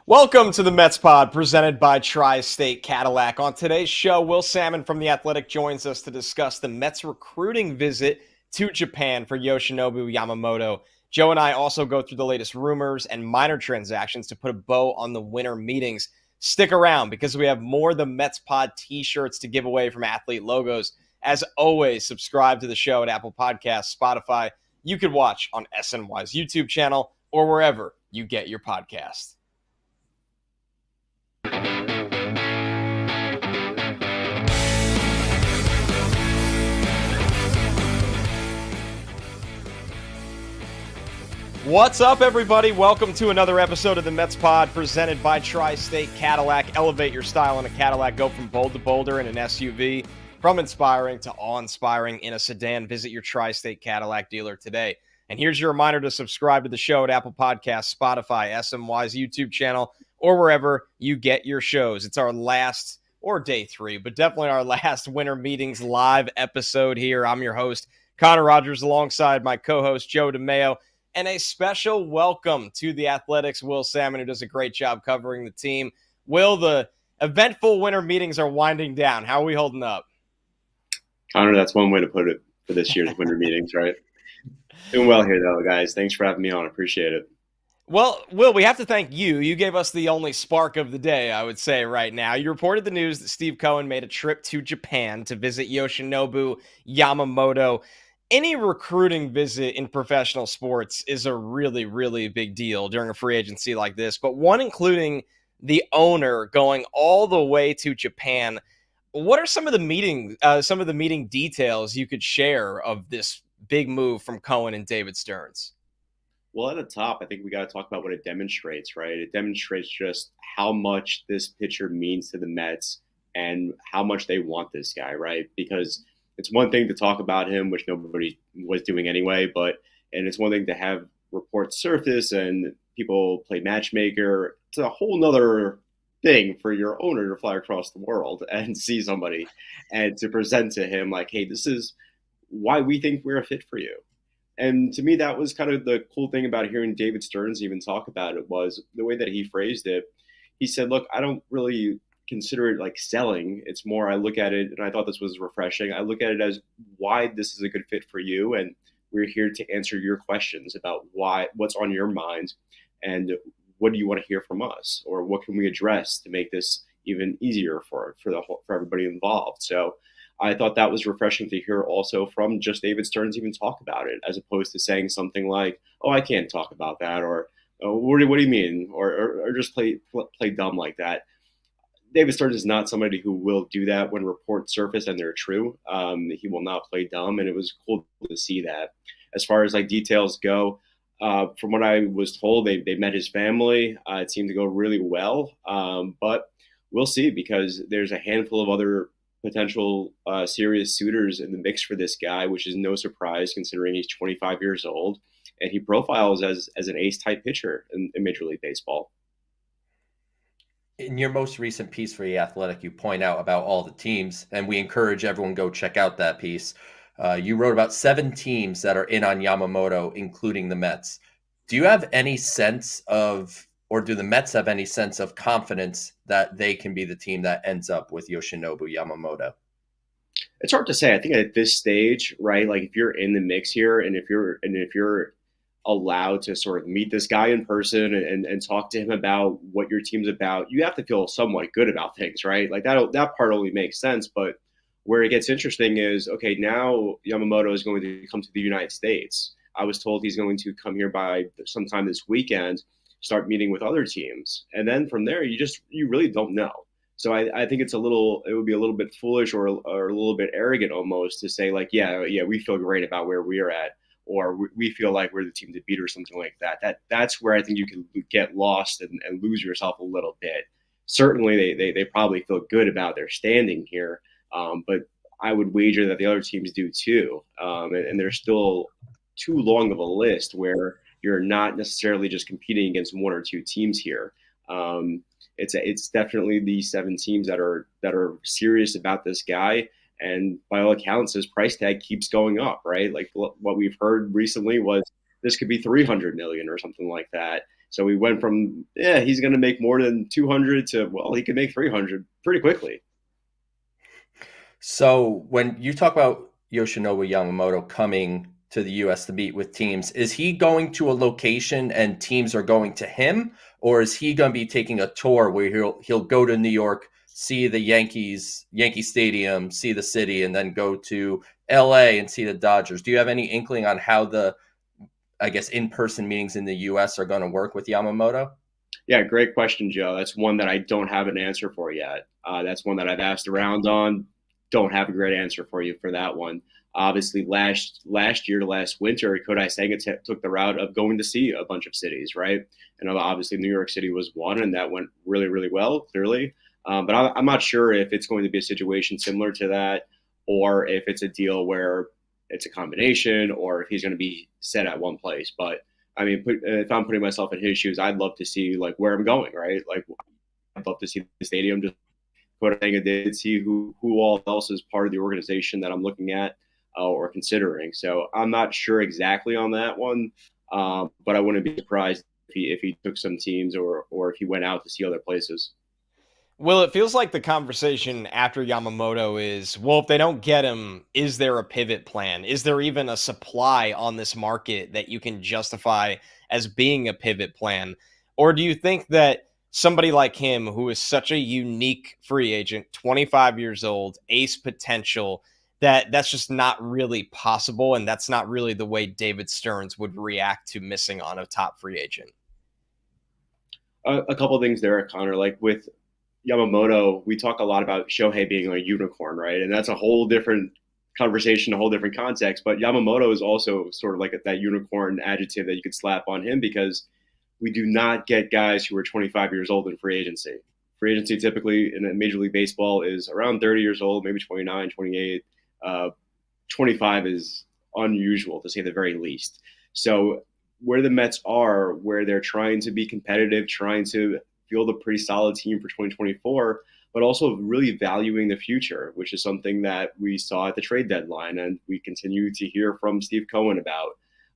Welcome to the Mets Pod, presented by Tri-State Cadillac. On today's show, Will Sammon from The Athletic joins us to discuss the Mets' recruiting visit to Japan for Yoshinobu Yamamoto. Joe and I also go through the latest rumors and minor transactions to put a bow on the winter meetings. Stick around because we have more The Mets Pod t-shirts to give away from Athlete Logos. As always, subscribe to the show at Apple Podcasts, Spotify. You could watch on SNY's YouTube channel or wherever you get your podcasts. What's up, everybody? Welcome to another episode of the Mets Pod presented by Tri-State Cadillac. Elevate your style in a Cadillac. Go from bold to bolder in an SUV. From inspiring to awe-inspiring in a sedan. Visit your Tri-State Cadillac dealer today. And here's your reminder to subscribe to the show at Apple Podcasts, Spotify, SNY's YouTube channel, or wherever you get your shows. It's our last, or day 3, but definitely our last Winter Meetings live episode here. I'm your host, Connor Rogers, alongside my co-host, Joe DeMayo. And a special welcome to the Athletics' Will Sammon, who does a great job covering the team. Will, the eventful winter meetings are winding down. How are we holding up? Connor, that's one way to put it for this year's winter meetings, right? Doing well here, though, guys. Thanks for having me on. Appreciate it. Well, Will, we have to thank you. You gave us the only spark of the day, I would say, right now. You reported the news that Steve Cohen made a trip to Japan to visit Yoshinobu Yamamoto. Any recruiting visit in professional sports is a really, really big deal during a free agency like this, but one including the owner going all the way to Japan. What are some of the meeting details you could share of this big move from Cohen and David Stearns? Well, at the top, I think we got to talk about what it demonstrates, right? It demonstrates just how much this pitcher means to the Mets and how much they want this guy, right? Because it's one thing to talk about him, which nobody was doing anyway, and it's one thing to have reports surface and people play matchmaker. It's a whole nother thing for your owner to fly across the world and see somebody and to present to him like, hey, this is why we think we're a fit for you. And to me, that was kind of the cool thing about hearing David Stearns even talk about it was the way that he phrased it. He said, look, I don't really consider it like selling. It's more, I look at it, and I thought this was refreshing. I look at it as why this is a good fit for you, and we're here to answer your questions about what's on your mind, and what do you want to hear from us, or what can we address to make this even easier for everybody involved. So I thought that was refreshing to hear also from just David Stearns even talk about it, as opposed to saying something like, "Oh, I can't talk about that," or "Oh, what do you mean," or just play dumb like that. David Stearns is not somebody who will do that when reports surface and they're true. He will not play dumb, and it was cool to see that. As far as like details go, from what I was told, they met his family. It seemed to go really well, but we'll see because there's a handful of other potential serious suitors in the mix for this guy, which is no surprise considering he's 25 years old and he profiles as an ace-type pitcher in Major League Baseball. In your most recent piece for The Athletic, you point out about all the teams, and we encourage everyone go check out that piece. You wrote about 7 teams that are in on Yamamoto, including the Mets. Do you have any sense of, or do the Mets have any sense of confidence that they can be the team that ends up with Yoshinobu Yamamoto? It's hard to say. I think at this stage, right, like if you're in the mix here and if you're allowed to sort of meet this guy in person and talk to him about what your team's about, you have to feel somewhat good about things, right? Like that part only makes sense. But where it gets interesting is, okay, now Yamamoto is going to come to the United States. I was told he's going to come here by sometime this weekend, start meeting with other teams. And then from there, you really don't know. So I think it would be a little bit foolish or a little bit arrogant almost to say like, yeah, we feel great about where we are at, or we feel like we're the team to beat or something like that. That's where I think you can get lost and lose yourself a little bit. Certainly, they probably feel good about their standing here, but I would wager that the other teams do too. And there's still too long of a list where you're not necessarily just competing against 1 or 2 teams here. It's definitely the 7 teams that are serious about this guy. And by all accounts, his price tag keeps going up, right? Like what we've heard recently was this could be $300 million or something like that. So we went from, he's going to make more than 200 to, well, he can make 300 pretty quickly. So when you talk about Yoshinobu Yamamoto coming to the U.S. to meet with teams, is he going to a location and teams are going to him, or is he going to be taking a tour where he'll go to New York, see the Yankee Stadium, see the city, and then go to L.A. and see the Dodgers? Do you have any inkling on how the, I guess, in-person meetings in the U.S. are going to work with Yamamoto? Yeah, great question, Joe. That's one that I don't have an answer for yet. That's one that I've asked around on. Don't have a great answer for you for that one. Obviously, last winter, Kodai Senga took the route of going to see a bunch of cities, right? And obviously, New York City was one, and that went really, really well, clearly. But I'm not sure if it's going to be a situation similar to that, or if it's a deal where it's a combination, or if he's going to be set at one place. But I mean, if I'm putting myself in his shoes, I'd love to see like where I'm going, right? Like, I'd love to see the stadium. Just put a thing and did see who all else is part of the organization that I'm looking at or considering. So I'm not sure exactly on that one, but I wouldn't be surprised if he took some teams or if he went out to see other places. Well, it feels like the conversation after Yamamoto is, well, if they don't get him, is there a pivot plan? Is there even a supply on this market that you can justify as being a pivot plan? Or do you think that somebody like him, who is such a unique free agent, 25 years old, ace potential, that's just not really possible, and that's not really the way David Stearns would react to missing on a top free agent? A couple of things there, Connor. Like with Yamamoto, we talk a lot about Shohei being a unicorn, right? And that's a whole different conversation, a whole different context. But Yamamoto is also sort of like that unicorn adjective that you could slap on him, because we do not get guys who are 25 years old in free agency. Free agency typically in Major League Baseball is around 30 years old, maybe 29, 28. 25 is unusual, to say the very least. So where the Mets are, where they're trying to be competitive, trying to field a pretty solid team for 2024, but also really valuing the future, which is something that we saw at the trade deadline and we continue to hear from Steve Cohen about.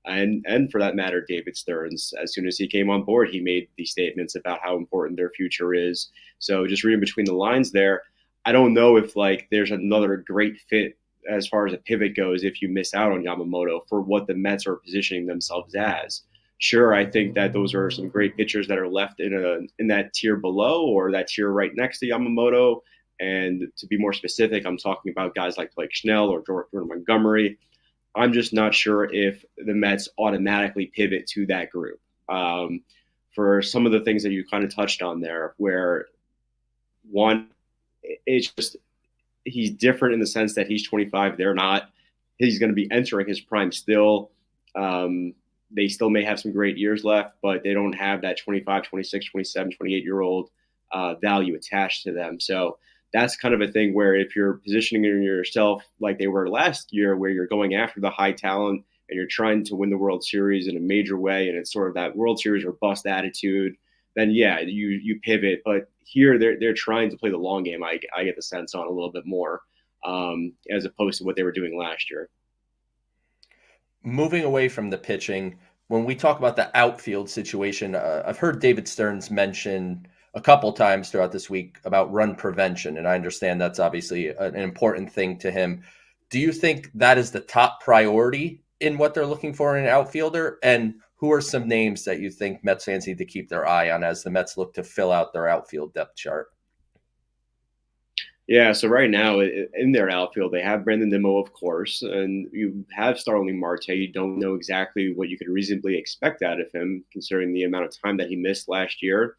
And for that matter, David Stearns, as soon as he came on board, he made these statements about how important their future is. So just reading between the lines there, I don't know if like there's another great fit as far as a pivot goes if you miss out on Yamamoto for what the Mets are positioning themselves as. Sure, I think that those are some great pitchers that are left in that tier below or that tier right next to Yamamoto. And to be more specific, I'm talking about guys like Snell or Jordan Montgomery. I'm just not sure if the Mets automatically pivot to that group. For some of the things that you kind of touched on there, where one, it's just he's different in the sense that he's 25. They're not. He's going to be entering his prime still. They still may have some great years left, but they don't have that 25, 26, 27, 28-year-old value attached to them. So that's kind of a thing where if you're positioning yourself like they were last year, where you're going after the high talent and you're trying to win the World Series in a major way, and it's sort of that World Series or bust attitude, then yeah, you pivot. But here they're trying to play the long game. I get the sense on a little bit more as opposed to what they were doing last year. Moving away from the pitching, when we talk about the outfield situation, I've heard David Stearns mention a couple times throughout this week about run prevention, and I understand that's obviously an important thing to him. Do you think that is the top priority in what they're looking for in an outfielder? And who are some names that you think Mets fans need to keep their eye on as the Mets look to fill out their outfield depth chart? Yeah, so right now in their outfield, they have Brandon Nimmo, of course, and you have Starling Marte. You don't know exactly what you could reasonably expect out of him, considering the amount of time that he missed last year.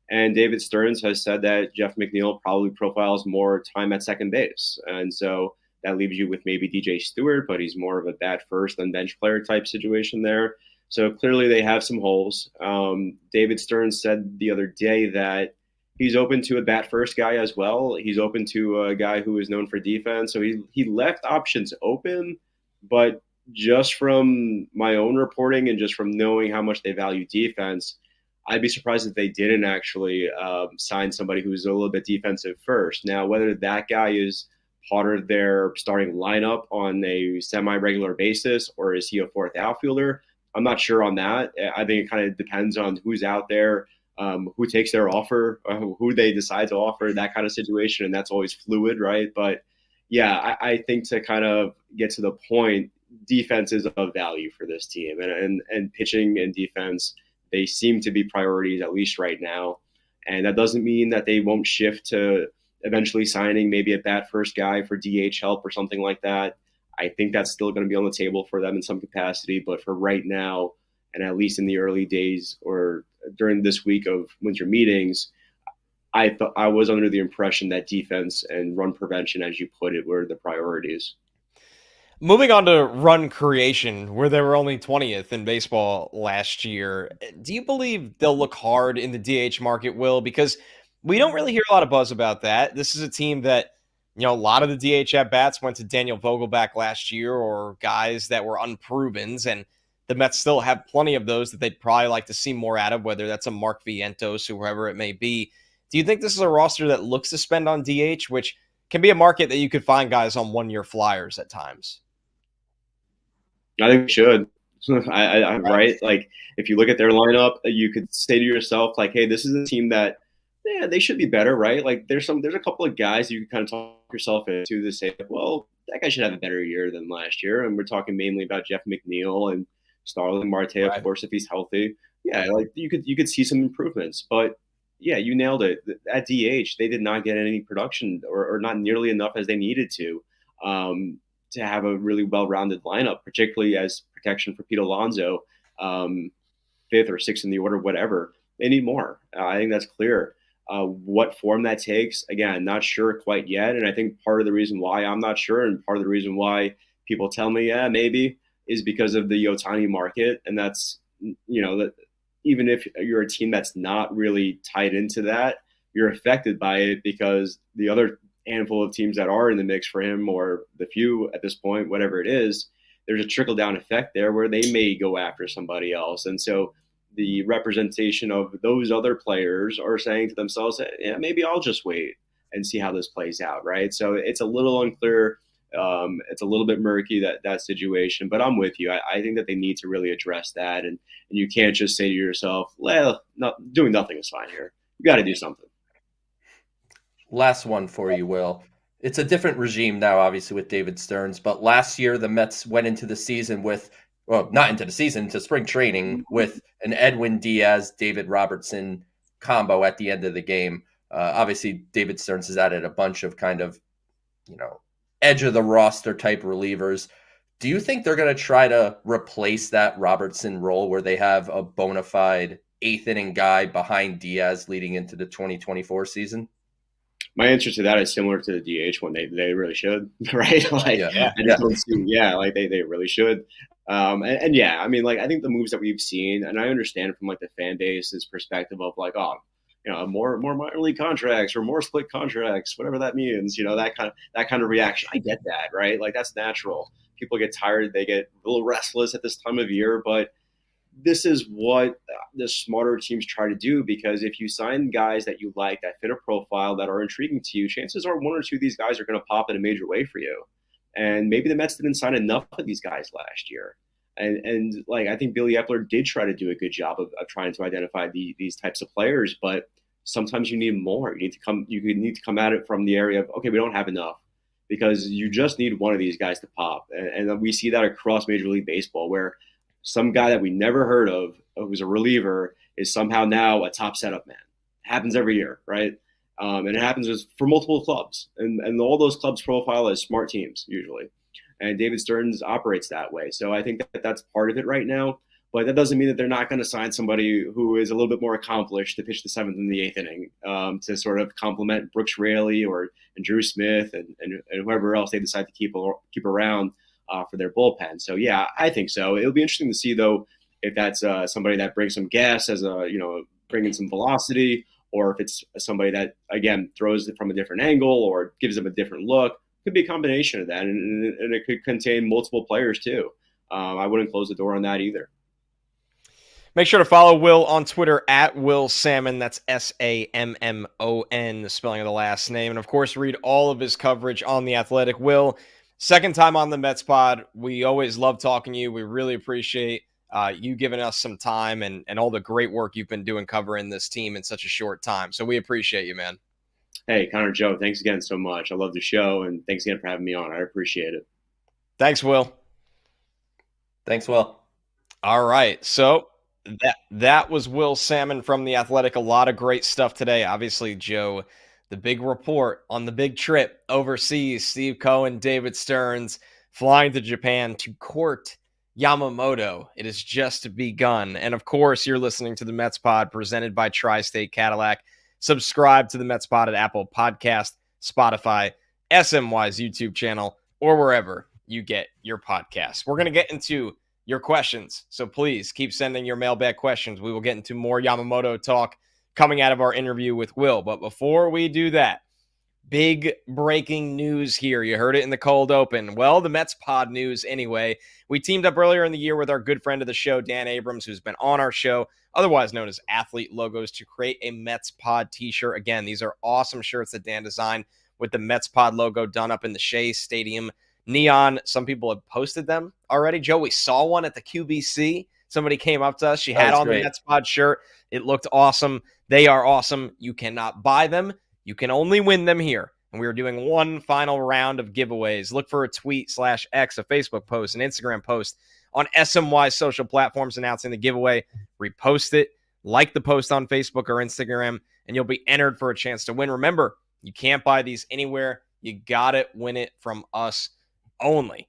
And David Stearns has said that Jeff McNeil probably profiles more time at second base. And so that leaves you with maybe DJ Stewart, but he's more of a bat first than bench player type situation there. So clearly they have some holes. David Stearns said the other day that he's open to a bat first guy as well. He's open to a guy who is known for defense. So he left options open, but just from my own reporting and just from knowing how much they value defense, I'd be surprised if they didn't actually sign somebody who's a little bit defensive first. Now, whether that guy is part of their starting lineup on a semi-regular basis or is he a fourth outfielder, I'm not sure on that. I think it kind of depends on who's out there, who takes their offer, who they decide to offer, that kind of situation. And that's always fluid, right? But yeah, I think to kind of get to the point, defense is of value for this team, and pitching and defense, they seem to be priorities, at least right now. And that doesn't mean that they won't shift to eventually signing maybe a bat first guy for DH help or something like that. I think that's still going to be on the table for them in some capacity. But for right now, and at least in the early days or during this week of winter meetings, I thought I was under the impression that defense and run prevention, as you put it, were the priorities. Moving on to run creation, where they were only 20th in baseball last year, do you believe they'll look hard in the DH market, Will? Because we don't really hear a lot of buzz about that. This is a team that, a lot of the DH at-bats went to Daniel Vogelback last year, or guys that were unprovens, and the Mets still have plenty of those that they'd probably like to see more out of, whether that's a Mark Vientos or whoever it may be. Do you think this is a roster that looks to spend on DH, which can be a market that you could find guys on one-year flyers at times? I think we should. Right? Like, if you look at their lineup, you could say to yourself, like, hey, this is a team that, yeah, they should be better, right? Like, there's a couple of guys you can kind of talk yourself into to say, well, that guy should have a better year than last year. And we're talking mainly about Jeff McNeil and Starling Marte, right, of course, if he's healthy. Yeah, like you could see some improvements. But yeah, you nailed it. At DH, they did not get any production or not nearly enough as they needed to have a really well-rounded lineup, particularly as protection for Pete Alonso, fifth or sixth in the order, whatever. They need more. I think that's clear. What form that takes, again, not sure quite yet. And I think part of the reason why I'm not sure, and part of the reason why people tell me, yeah, maybe, is because of the Ohtani market. And that's, that even if you're a team that's not really tied into that, you're affected by it because the other handful of teams that are in the mix for him, or the few at this point, whatever it is, there's a trickle-down effect there where they may go after somebody else. And so the representation of those other players are saying to themselves, yeah, maybe I'll just wait and see how this plays out, right? So it's a little unclear. It's a little bit murky, that situation, but I'm with you. I think that they need to really address that, and you can't just say to yourself, well, doing nothing is fine here. You got to do something. Last one for you, Will. It's a different regime now, obviously, with David Stearns, but last year the Mets went into the season not into the season, to spring training with an Edwin Diaz, David Robertson combo at the end of the game. Obviously, David Stearns has added a bunch of kind of, edge of the roster type relievers. Do you think they're going to try to replace that Robertson role where they have a bona fide eighth inning guy behind Diaz leading into the 2024 season? My answer to that is similar to the DH one. They really should, right? Like, they really should. And yeah, I mean, like, I think the moves that we've seen, and I understand from like the fan base's perspective of like, oh, more minor league contracts or more split contracts, whatever that means, that kind of reaction. I get that, right? Like, that's natural. People get tired, they get a little restless at this time of year, but this is what the smarter teams try to do, because if you sign guys that you like, that fit a profile, that are intriguing to you, chances are one or two of these guys are going to pop in a major way for you. And maybe the Mets didn't sign enough of these guys last year. And like, I think Billy Epler did try to do a good job of trying to identify these types of players, but sometimes you need more. You need to come at it from the area of, okay, we don't have enough, because you just need one of these guys to pop. And we see that across Major League Baseball, where some guy that we never heard of, who's a reliever, is somehow now a top setup man. It happens every year, right? And it happens for multiple clubs. And all those clubs profile as smart teams, usually. And David Stearns operates that way. So I think that's part of it right now. But that doesn't mean that they're not going to sign somebody who is a little bit more accomplished to pitch the seventh and the eighth inning, to sort of complement Brooks Raley and Drew Smith and whoever else they decide to keep around for their bullpen. So yeah, I think so. It'll be interesting to see though if that's somebody that brings some gas as bringing some velocity, or if it's somebody that again throws it from a different angle or gives them a different look. Could be a combination of that, and it could contain multiple players too. I wouldn't close the door on that either. Make sure to follow Will on Twitter at Will Sammon. That's Sammon, the spelling of the last name. And, of course, read all of his coverage on The Athletic. Will, second time on the Mets pod. We always love talking to you. We really appreciate you giving us some time and all the great work you've been doing covering this team in such a short time. So we appreciate you, man. Hey, Connor, Joe, thanks again so much. I love the show, and thanks again for having me on. I appreciate it. Thanks, Will. Thanks, Will. All right. So that was Will Sammon from The Athletic. A lot of great stuff today. Obviously, Joe, the big report on the big trip overseas. Steve Cohen, David Stearns flying to Japan to court Yamamoto. It has just begun. And of course, you're listening to the Mets Pod presented by Tri-State Cadillac. Subscribe to the Mets Pod at Apple Podcast, Spotify, SNY's YouTube channel, or wherever you get your podcasts. We're going to get into your questions, so please keep sending your mailbag questions. We will get into more Yamamoto talk coming out of our interview with Will. But before we do that, big breaking news here. You heard it in the cold open. Well, the Mets Pod news anyway. We teamed up earlier in the year with our good friend of the show, Dan Abrams, who's been on our show, otherwise known as Athlete Logos, to create a Mets Pod t-shirt. Again, these are awesome shirts that Dan designed with the Mets Pod logo done up in the Shea Stadium neon. Some people have posted them already. Joe, we saw one at the QBC. Somebody came up to us. She had on the Mets Pod shirt. It looked awesome. They are awesome. You cannot buy them. You can only win them here. And we are doing one final round of giveaways. Look for a tweet /X, a Facebook post, an Instagram post on SNY social platforms announcing the giveaway. Repost it, like the post on Facebook or Instagram, and you'll be entered for a chance to win. Remember, you can't buy these anywhere. You got to win it from us only.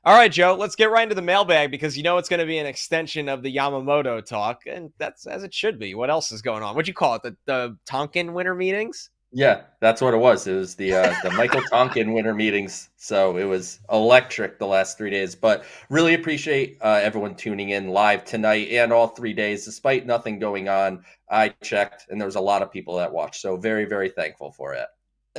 All right, Joe, let's get right into the mailbag because you know it's going to be an extension of the Yamamoto talk, and that's as it should be. What else is going on? What'd you call it? The Tonkin Winter Meetings? Yeah, that's what it was. It was the Michael Tonkin Winter Meetings. So it was electric the last 3 days. But really appreciate everyone tuning in live tonight and all 3 days. Despite nothing going on, I checked, and there was a lot of people that watched. So very, very thankful for it.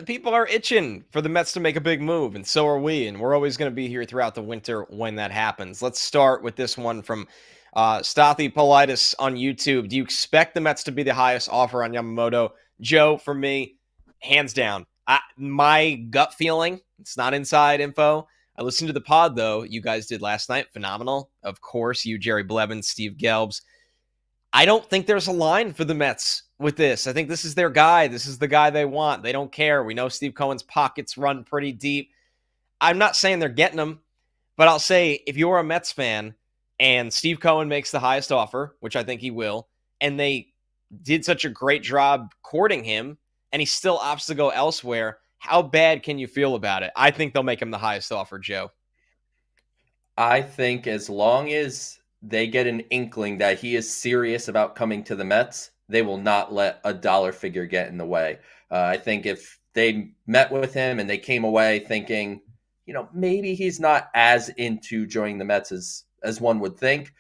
People are itching for the Mets to make a big move, and so are we. And we're always going to be here throughout the winter when that happens. Let's start with this one from Stathi Politis on YouTube. Do you expect the Mets to be the highest offer on Yamamoto? Joe, for me, hands down. My gut feeling, it's not inside info. I listened to the pod, though, you guys did last night. Phenomenal. Of course, you, Jerry Blevins, Steve Gelbs. I don't think there's a line for the Mets with this. I think this is their guy. This is the guy they want. They don't care. We know Steve Cohen's pockets run pretty deep. I'm not saying they're getting him, but I'll say if you're a Mets fan and Steve Cohen makes the highest offer, which I think he will, and they did such a great job courting him, and he still opts to go elsewhere, how bad can you feel about it? I think they'll make him the highest offer, Joe. I think as long as they get an inkling that he is serious about coming to the Mets, they will not let a dollar figure get in the way. I think if they met with him and they came away thinking, maybe he's not as into joining the Mets as one would think,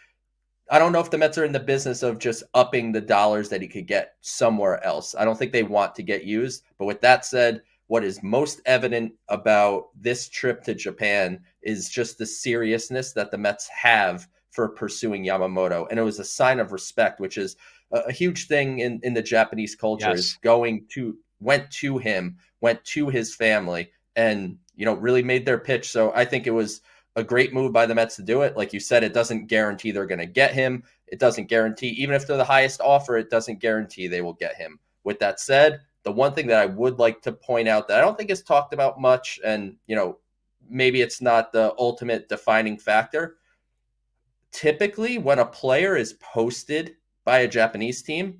I don't know if the Mets are in the business of just upping the dollars that he could get somewhere else. I don't think they want to get used. But with that said, what is most evident about this trip to Japan is just the seriousness that the Mets have for pursuing Yamamoto. And it was a sign of respect, which is a huge thing in the Japanese culture. Yes. Is went to him, went to his family, and really made their pitch. So I think it was a great move by the Mets to do it. Like you said, it doesn't guarantee they're going to get him. It doesn't guarantee, even if they're the highest offer, it doesn't guarantee they will get him. With that said, the one thing that I would like to point out that I don't think is talked about much, and maybe it's not the ultimate defining factor. Typically, when a player is posted by a Japanese team,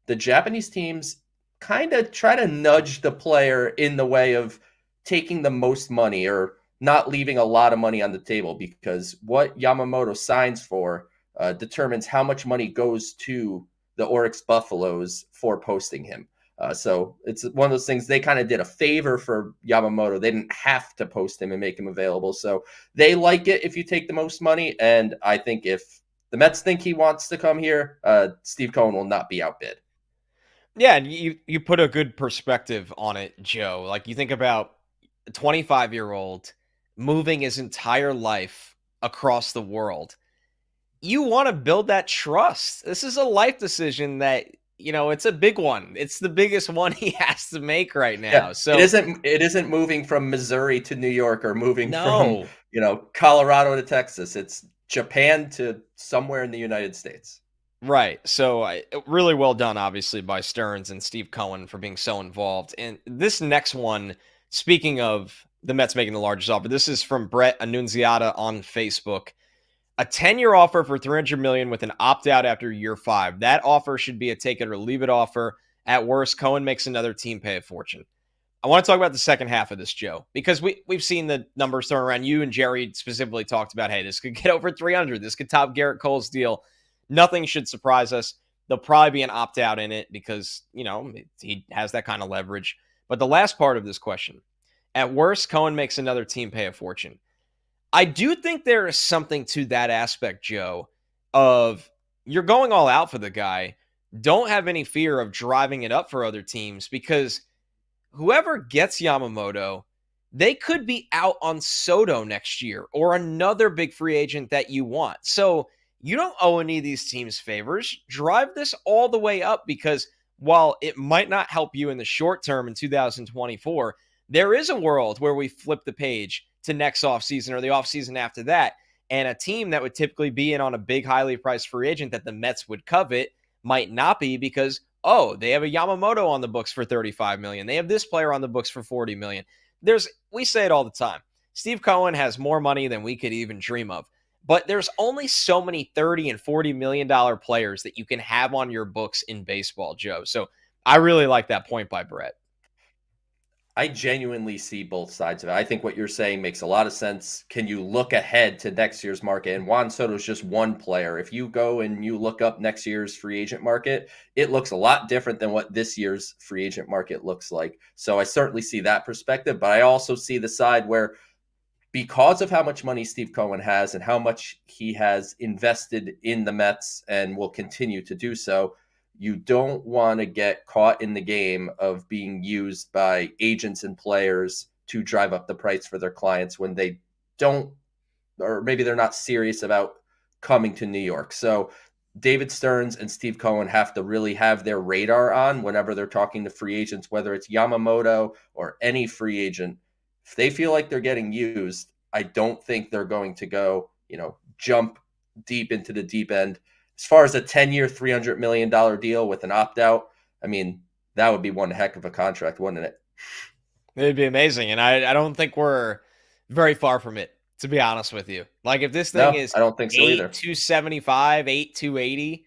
the Japanese teams kind of try to nudge the player in the way of taking the most money or not leaving a lot of money on the table, because what Yamamoto signs for determines how much money goes to the Oryx Buffaloes for posting him. So it's one of those things. They kind of did a favor for Yamamoto. They didn't have to post him and make him available. So they like it if you take the most money. And I think if the Mets think he wants to come here, Steve Cohen will not be outbid. Yeah, and you put a good perspective on it, Joe. Like you think about a 25-year-old moving his entire life across the world. You want to build that trust. This is a life decision that, it's a big one. It's the biggest one he has to make right now. Yeah, so it isn't moving from Missouri to New York or moving from, Colorado to Texas. It's Japan to somewhere in the United States. Right. So really well done, obviously, by Stearns and Steve Cohen for being so involved. And this next one, speaking of the Mets making the largest offer, this is from Brett Annunziata on Facebook. A 10-year offer for $300 million with an opt-out after year 5. That offer should be a take it or leave it offer. At worst, Cohen makes another team pay a fortune. I want to talk about the second half of this, Joe, because we've seen the numbers thrown around. You and Jerry specifically talked about, hey, this could get over 300. This could top Garrett Cole's deal. Nothing should surprise us. There'll probably be an opt-out in it because, he has that kind of leverage. But the last part of this question, at worst, Cohen makes another team pay a fortune. I do think there is something to that aspect, Joe, of you're going all out for the guy. Don't have any fear of driving it up for other teams because whoever gets Yamamoto, they could be out on Soto next year or another big free agent that you want. So you don't owe any of these teams favors. Drive this all the way up because while it might not help you in the short term in 2024, there is a world where we flip the page to next offseason or the offseason after that. And a team that would typically be in on a big, highly priced free agent that the Mets would covet might not be because, they have a Yamamoto on the books for $35 million. They have this player on the books for $40 million. We say it all the time. Steve Cohen has more money than we could even dream of. But there's only so many $30 and $40 million players that you can have on your books in baseball, Joe. So I really like that point by Brett. I genuinely see both sides of it. I think what you're saying makes a lot of sense. Can you look ahead to next year's market? And Juan Soto is just one player. If you go and you look up next year's free agent market, it looks a lot different than what this year's free agent market looks like. So I certainly see that perspective, but I also see the side where because of how much money Steve Cohen has and how much he has invested in the Mets and will continue to do so, you don't want to get caught in the game of being used by agents and players to drive up the price for their clients when they don't, or maybe they're not serious about coming to New York. So David Stearns and Steve Cohen have to really have their radar on whenever they're talking to free agents, whether it's Yamamoto or any free agent. If they feel like they're getting used, I don't think they're going to go, jump deep into the deep end. As far as a 10-year, $300 million deal with an opt-out, I mean, that would be one heck of a contract, wouldn't it? It'd be amazing. And I don't think we're very far from it, to be honest with you. Like, if this thing is I don't think so either. 8,275, 8,280,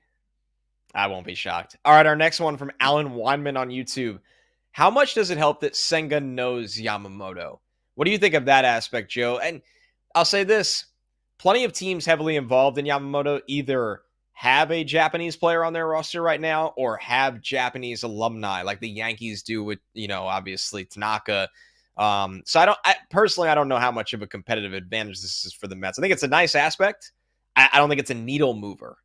I won't be shocked. All right, our next one from Alan Weinman on YouTube. How much does it help that Senga knows Yamamoto? What do you think of that aspect, Joe? And I'll say this. Plenty of teams heavily involved in Yamamoto either have a Japanese player on their roster right now or have Japanese alumni like the Yankees do with, obviously Tanaka. So I personally don't know how much of a competitive advantage this is for the Mets. I think it's a nice aspect. I don't think it's a needle mover.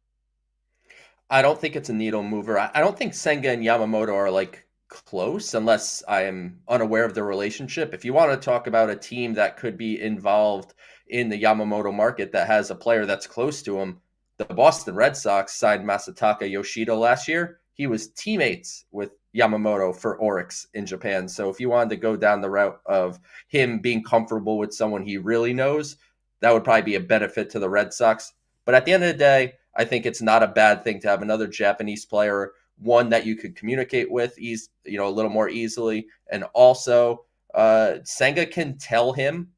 I don't think it's a needle mover. I don't think Senga and Yamamoto are like close unless I am unaware of their relationship. If you want to talk about a team that could be involved in the Yamamoto market that has a player that's close to him, the Boston Red Sox signed Masataka Yoshida last year. He was teammates with Yamamoto for Oryx in Japan. So if you wanted to go down the route of him being comfortable with someone he really knows, that would probably be a benefit to the Red Sox. But at the end of the day, I think it's not a bad thing to have another Japanese player, one that you could communicate with a little more easily. And also, Senga can tell him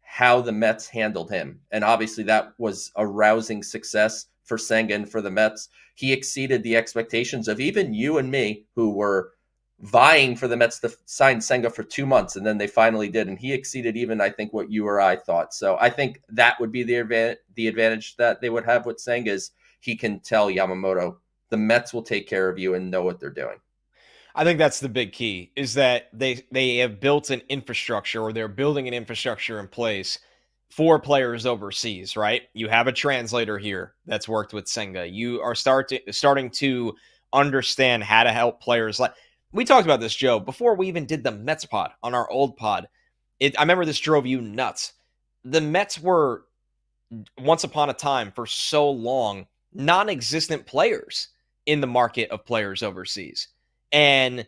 how the Mets handled him. And obviously that was a rousing success for Senga and for the Mets. He exceeded the expectations of even you and me, who were vying for the Mets to sign Senga for 2 months, and then they finally did. And he exceeded even, I think, what you or I thought. So I think that would be the advantage that they would have with Senga is he can tell Yamamoto, the Mets will take care of you and know what they're doing. I think that's the big key, is that they have built an infrastructure, or they're building an infrastructure in place for players overseas, right? You have a translator here that's worked with Senga. You are starting to understand how to help players. Like we talked about this, Joe, before we even did the Mets pod on our old pod. I remember this drove you nuts. The Mets were, once upon a time, for so long, non-existent players in the market of players overseas. And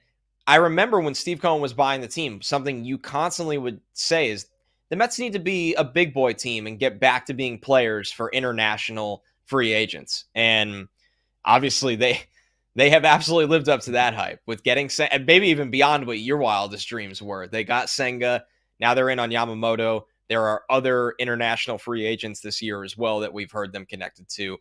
I remember when Steve Cohen was buying the team, something you constantly would say is the Mets need to be a big boy team and get back to being players for international free agents. And obviously they have absolutely lived up to that hype with getting and maybe even beyond what your wildest dreams were. They got Senga. Now they're in on Yamamoto. There are other international free agents this year as well that we've heard them connected to.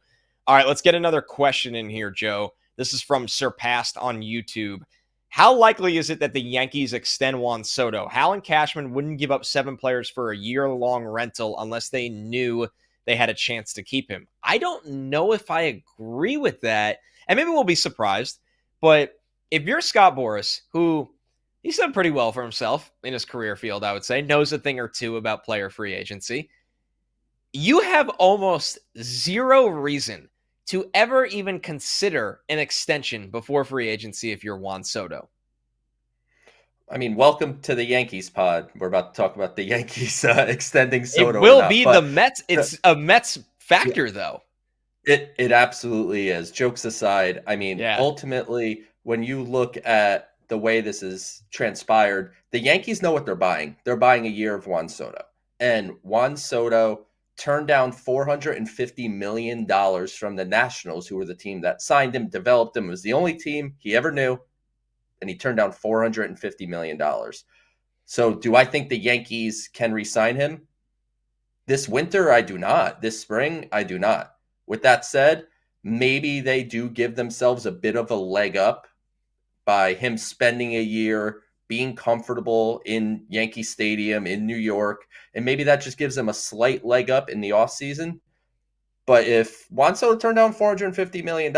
All right, let's get another question in here, Joe. This is from Surpassed on YouTube. How likely is it that the Yankees extend Juan Soto? Hal and Cashman wouldn't give up 7 players for a year-long rental unless they knew they had a chance to keep him. I don't know if I agree with that, and maybe we'll be surprised, but if you're Scott Boras, who he's done pretty well for himself in his career field, I would say, knows a thing or two about player free agency, you have almost zero reason to ever even consider an extension before free agency if you're Juan Soto. I mean, welcome to the Yankees pod. We're about to talk about the Yankees extending Soto. It will be the Mets. It's a Mets factor, though. It absolutely is. Jokes aside, I mean, ultimately, when you look at the way this is transpired, the Yankees know what they're buying. They're buying a year of Juan Soto. And Juan Soto turned down $450 million from the Nationals, who were the team that signed him, developed him. It was the only team he ever knew, and he turned down $450 million. So do I think the Yankees can re-sign him? This winter, I do not. This spring, I do not. With that said, maybe they do give themselves a bit of a leg up by him spending a year being comfortable in Yankee Stadium in New York, and maybe that just gives them a slight leg up in the offseason. But if Juan Soto turned down $450 million,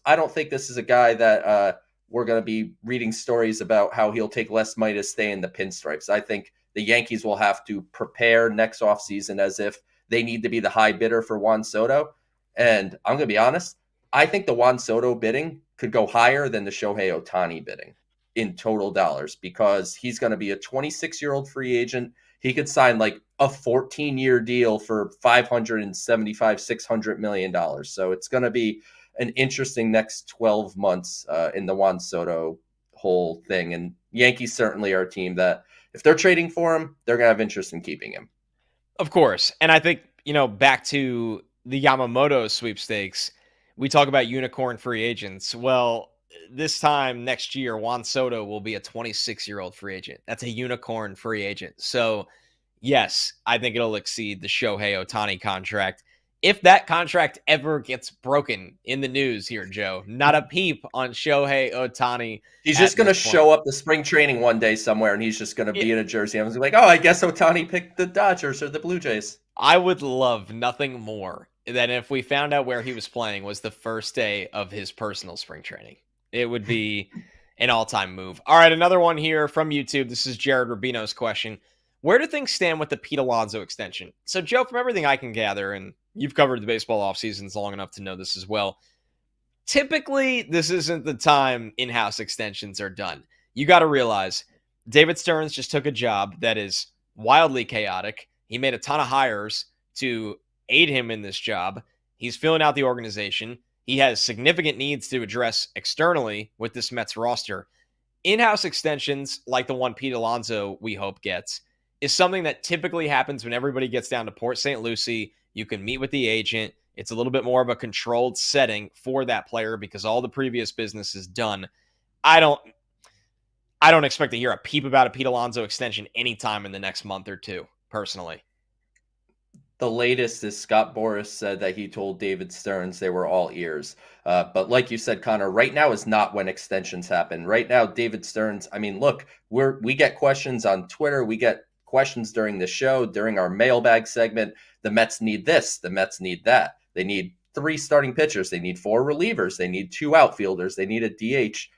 I don't think this is a guy that we're going to be reading stories about how he'll take less money to stay in the pinstripes. I think the Yankees will have to prepare next offseason as if they need to be the high bidder for Juan Soto. And I'm going to be honest, I think the Juan Soto bidding could go higher than the Shohei Ohtani bidding in total dollars, because he's going to be a 26-year-old free agent. He could sign like a 14-year deal for $575-600 million. So it's going to be an interesting next 12 months in the Juan Soto whole thing. And Yankees certainly are a team that if they're trading for him, they're going to have interest in keeping him. Of course. And I think, back to the Yamamoto sweepstakes, we talk about unicorn free agents. Well, this time next year, Juan Soto will be a 26-year-old free agent. That's a unicorn free agent. So, yes, I think it'll exceed the Shohei Ohtani contract. If that contract ever gets broken in the news here, Joe, not a peep on Shohei Ohtani. He's just going to show up to spring training one day somewhere, and he's just going to be in a jersey. I was like, I guess Ohtani picked the Dodgers or the Blue Jays. I would love nothing more than if we found out where he was playing was the first day of his personal spring training. It would be an all-time move. All right, another one here from YouTube. This is Jared Rubino's question. Where do things stand with the Pete Alonso extension? So, Joe, from everything I can gather, and you've covered the baseball off seasons long enough to know this as well, typically this isn't the time in-house extensions are done. You got to realize David Stearns just took a job that is wildly chaotic. He made a ton of hires to aid him in this job. He's filling out the organization. He has significant needs to address externally with this Mets roster. In-house extensions, like the one Pete Alonso we hope gets, is something that typically happens when everybody gets down to Port St. Lucie. You can meet with the agent. It's a little bit more of a controlled setting for that player because all the previous business is done. I don't expect to hear a peep about a Pete Alonso extension anytime in the next month or two, personally. The latest is Scott Boras said that he told David Stearns they were all ears. But like you said, Connor, right now is not when extensions happen. Right now, David Stearns, I mean, look, we get questions on Twitter. We get questions during the show, during our mailbag segment. The Mets need this. The Mets need that. They need 3 starting pitchers. They need 4 relievers. They need 2 outfielders. They need a DH.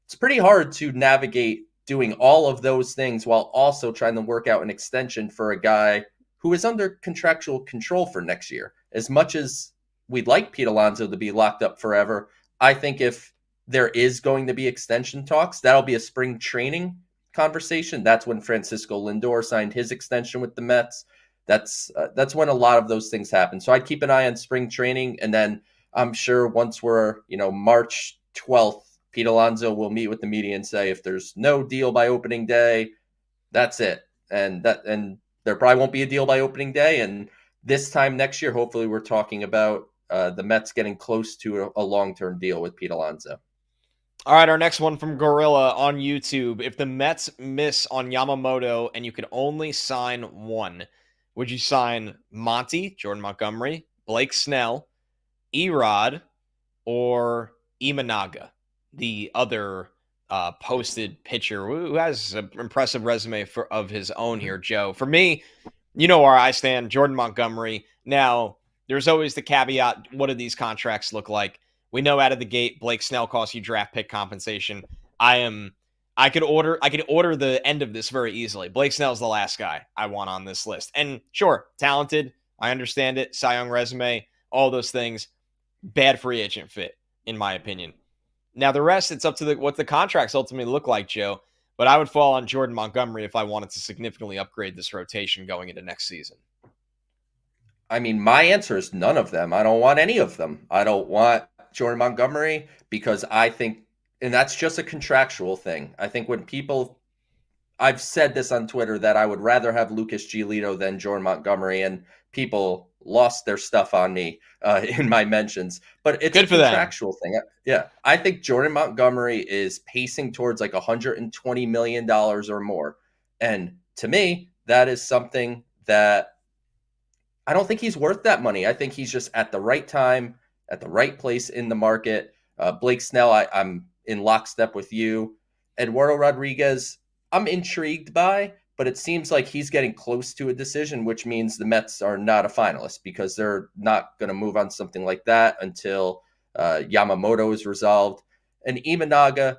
It's pretty hard to navigate doing all of those things while also trying to work out an extension for a guy who is under contractual control for next year. As much as we'd like Pete Alonso to be locked up forever, I think if there is going to be extension talks, that'll be a spring training conversation. That's when Francisco Lindor signed his extension with the Mets. That's when a lot of those things happen. So I'd keep an eye on spring training, and then I'm sure once we're March 12th, Pete Alonso will meet with the media and say if there's no deal by opening day, that's it. And there probably won't be a deal by opening day. And this time next year, hopefully we're talking about the Mets getting close to a long-term deal with Pete Alonso. All right, our next one from Gorilla on YouTube. If the Mets miss on Yamamoto and you could only sign one, would you sign Monty, Jordan Montgomery, Blake Snell, ERod, or Imanaga, the other posted pitcher who has an impressive resume of his own here, Joe? For me, you know where I stand, Jordan Montgomery. Now, there's always the caveat, what do these contracts look like? We know out of the gate, Blake Snell costs you draft pick compensation. I could order the end of this very easily. Blake Snell's the last guy I want on this list. And sure, talented. I understand it. Cy Young resume, all those things. Bad free agent fit, in my opinion. Now, the rest, it's up to what the contracts ultimately look like, Joe. But I would fall on Jordan Montgomery if I wanted to significantly upgrade this rotation going into next season. I mean, my answer is none of them. I don't want any of them. I don't want Jordan Montgomery because I think, and that's just a contractual thing. I think when people, I've said this on Twitter that I would rather have Lucas Giolito than Jordan Montgomery, and people lost their stuff on me in my mentions. But it's good a contractual thing. Yeah, I think Jordan Montgomery is pacing towards like $120 million or more. And to me, that is something that I don't think he's worth that money. I think he's just at the right time, at the right place in the market. Blake Snell, I'm in lockstep with you. Eduardo Rodriguez, I'm intrigued by, but it seems like he's getting close to a decision, which means the Mets are not a finalist because they're not going to move on something like that until Yamamoto is resolved. And Imanaga,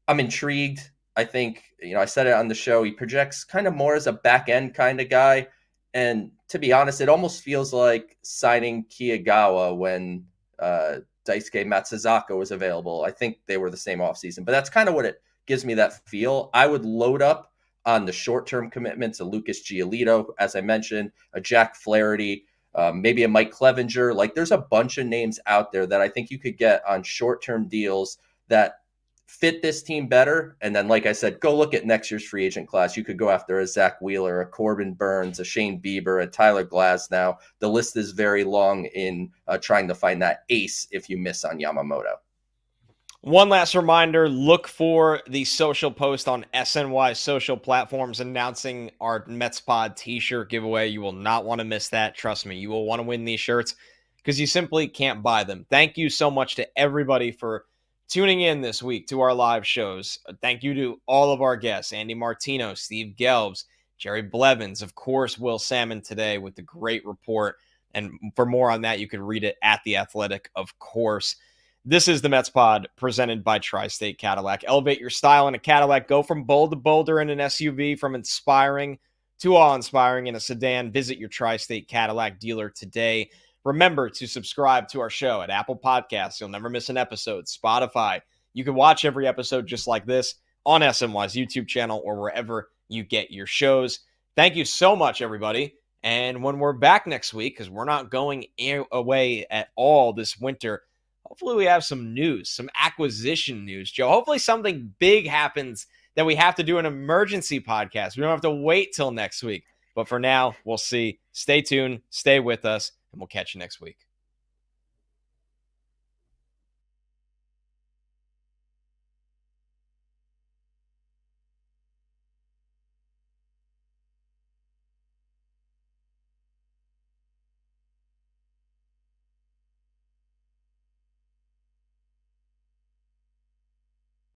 I'm intrigued. I think, I said it on the show, he projects kind of more as a back end kind of guy. And to be honest, it almost feels like signing Kiyagawa when Daisuke Matsuzaka was available. I think they were the same offseason, but that's kind of what it gives me that feel. I would load up on the short-term commitments, a Lucas Giolito, as I mentioned, a Jack Flaherty, maybe a Mike Clevenger. Like there's a bunch of names out there that I think you could get on short-term deals that fit this team better. And then, like I said, go look at next year's free agent class. You could go after a Zach Wheeler, a Corbin Burns, a Shane Bieber, a Tyler Glasnow. The list is very long in trying to find that ace if you miss on Yamamoto. One last reminder, look for the social post on SNY social platforms announcing our Mets Pod t-shirt giveaway. You will not want to miss that. Trust me, you will want to win these shirts because you simply can't buy them. Thank you so much to everybody for tuning in this week to our live shows. Thank you to all of our guests, Andy Martino, Steve Gelbs, Jerry Blevins, of course, Will Sammon today with the great report. And for more on that, you can read it at The Athletic, of course. This is the Mets Pod presented by Tri-State Cadillac. Elevate your style in a Cadillac. Go from bold to bolder in an SUV, from inspiring to awe-inspiring in a sedan. Visit your Tri-State Cadillac dealer today. Remember to subscribe to our show at Apple Podcasts. You'll never miss an episode. Spotify. You can watch every episode just like this on SNY's YouTube channel or wherever you get your shows. Thank you so much, everybody. And when we're back next week, because we're not going away at all this winter, hopefully we have some news, some acquisition news, Joe. Hopefully something big happens that we have to do an emergency podcast. We don't have to wait till next week. But for now, we'll see. Stay tuned. Stay with us. And we'll catch you next week.